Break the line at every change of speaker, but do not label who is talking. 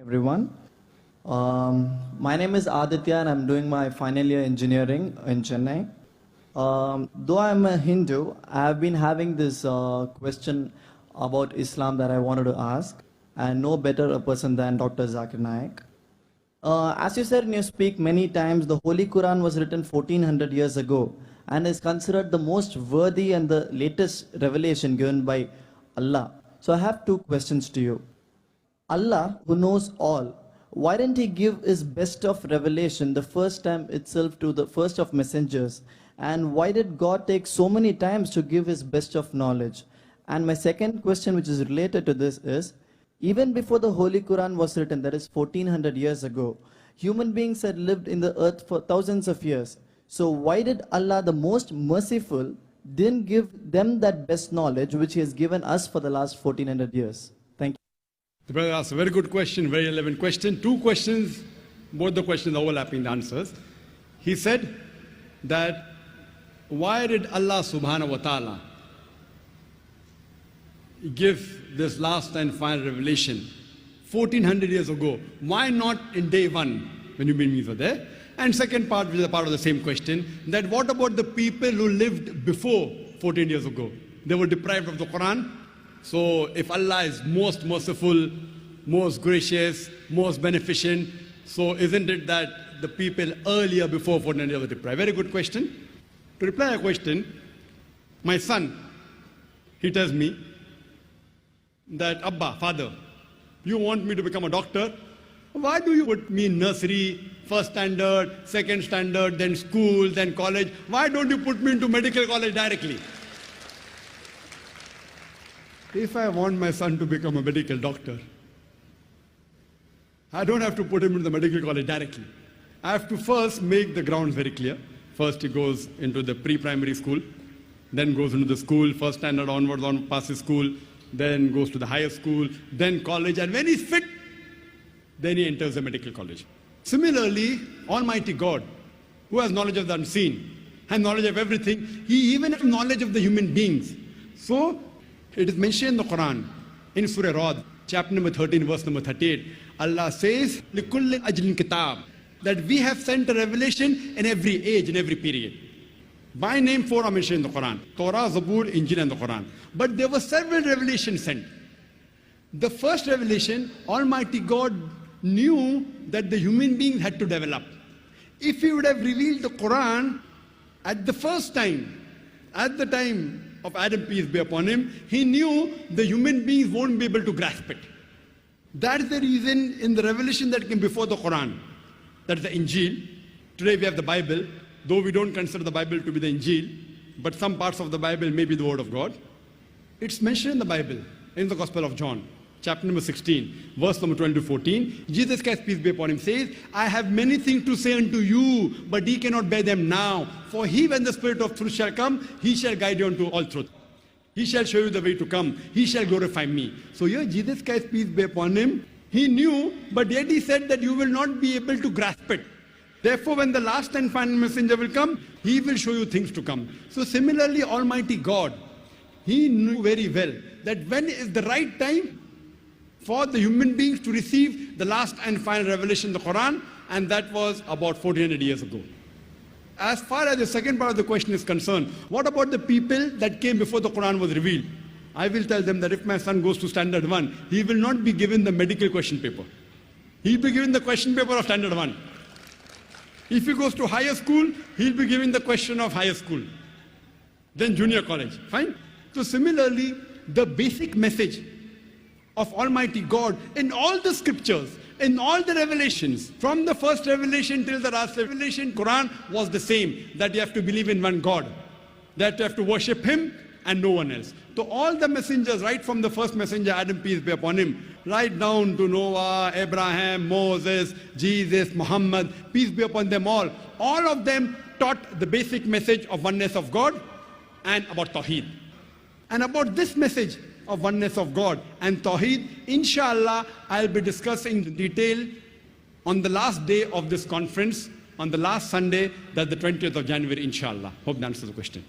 everyone. My name is Aditya and I'm doing my final year engineering in Chennai. Though I'm a Hindu, I have been having this question about Islam that I wanted to ask, and no better a person than Dr. Zakir Naik. As you said in your speak many times, the Holy Quran was written 1400 years ago and is considered the most worthy and the latest revelation given by Allah. So I have two questions to you. Allah, who knows all, why didn't He give His best of revelation the first time itself to the first of messengers? And why did God take so many times to give His best of knowledge? And my second question, which is related to this, is even before the Holy Quran was written, that is 1400 years ago, human beings had lived in the earth for thousands of years. So why did Allah, the most merciful, didn't give them that best knowledge which He has given us for the last 1400 years? Thank you.
The brother asked a very good question, very relevant question. Two questions, both the questions overlapping the answers. He said that why did Allah subhanahu wa ta'ala give this last and final revelation 1400 years ago? Why not in day one when human beings were there? And second part, which is a part of the same question, that what about the people who lived before 14 years ago? They were deprived of the Quran. So if Allah is most merciful, most gracious, most beneficent, so isn't it that the people earlier before 1400 years were deprived? Very good question. To reply to your question, my son, he tells me that, Abba, father, you want me to become a doctor? Why do you put me in nursery, first standard, second standard, then school, then college? Why don't you put me into medical college directly? If I want my son to become a medical doctor, I don't have to put him into the medical college directly. I have to first make the grounds very clear. First he goes into the pre-primary school, then goes into the school, first standard onwards, passes school, then goes to the higher school, then college, and when he's fit, then he enters the medical college. Similarly, Almighty God, who has knowledge of the unseen, has knowledge of everything, He even has knowledge of the human beings. So, it is mentioned in the Quran, in Surah Ra'd, chapter number 13, verse number 38, Allah says, لِكُلِّ أَجْلٍ كِتَابٍ, that we have sent a revelation in every age, in every period. By name, four are mentioned in the Quran: Torah, Zabur, Injil, and the Quran. But there were several revelations sent. The first revelation, Almighty God knew that the human beings had to develop. If He would have revealed the Quran at the first time, at the time of Adam, peace be upon him, He knew the human beings won't be able to grasp it. That is the reason in the revelation that came before the Quran, that is the Injil. Today we have the Bible, though we don't consider the Bible to be the Injil, but some parts of the Bible may be the Word of God. It's mentioned in the Bible, in the Gospel of John, chapter number 16, verse number 12 to 14. Jesus Christ, peace be upon Him, says, I have many things to say unto you, but ye cannot bear them now. For He, when the Spirit of truth shall come, He shall guide you unto all truth. He shall show you the way to come. He shall glorify me. So here Jesus Christ, peace be upon Him, He knew, but yet He said that you will not be able to grasp it. Therefore, when the last and final messenger will come, he will show you things to come. So similarly, Almighty God, He knew very well that when is the right time for the human beings to receive the last and final revelation, the Quran, and that was about 1400 years ago. As far as the second part of the question is concerned, what about the people that came before the Quran was revealed? I will tell them that if my son goes to standard 1, he will not be given the medical question paper. He will be given the question paper of standard 1. If he goes to higher school, he will be given the question of higher school. Then junior college. Fine? So similarly, the basic message of Almighty God in all the scriptures, in all the revelations, from the first revelation till the last revelation, Quran was the same, that you have to believe in one God, that you have to worship Him and no one else. So all the messengers, right from the first messenger, Adam, peace be upon him, right down to Noah, Abraham, Moses, Jesus, Muhammad, peace be upon them all of them taught the basic message of oneness of God and about Tawheed. And about this message of oneness of God and Tawheed, inshallah, I'll be discussing in detail on the last day of this conference, on the last Sunday, that's the 20th of January, inshallah. Hope that answers the question.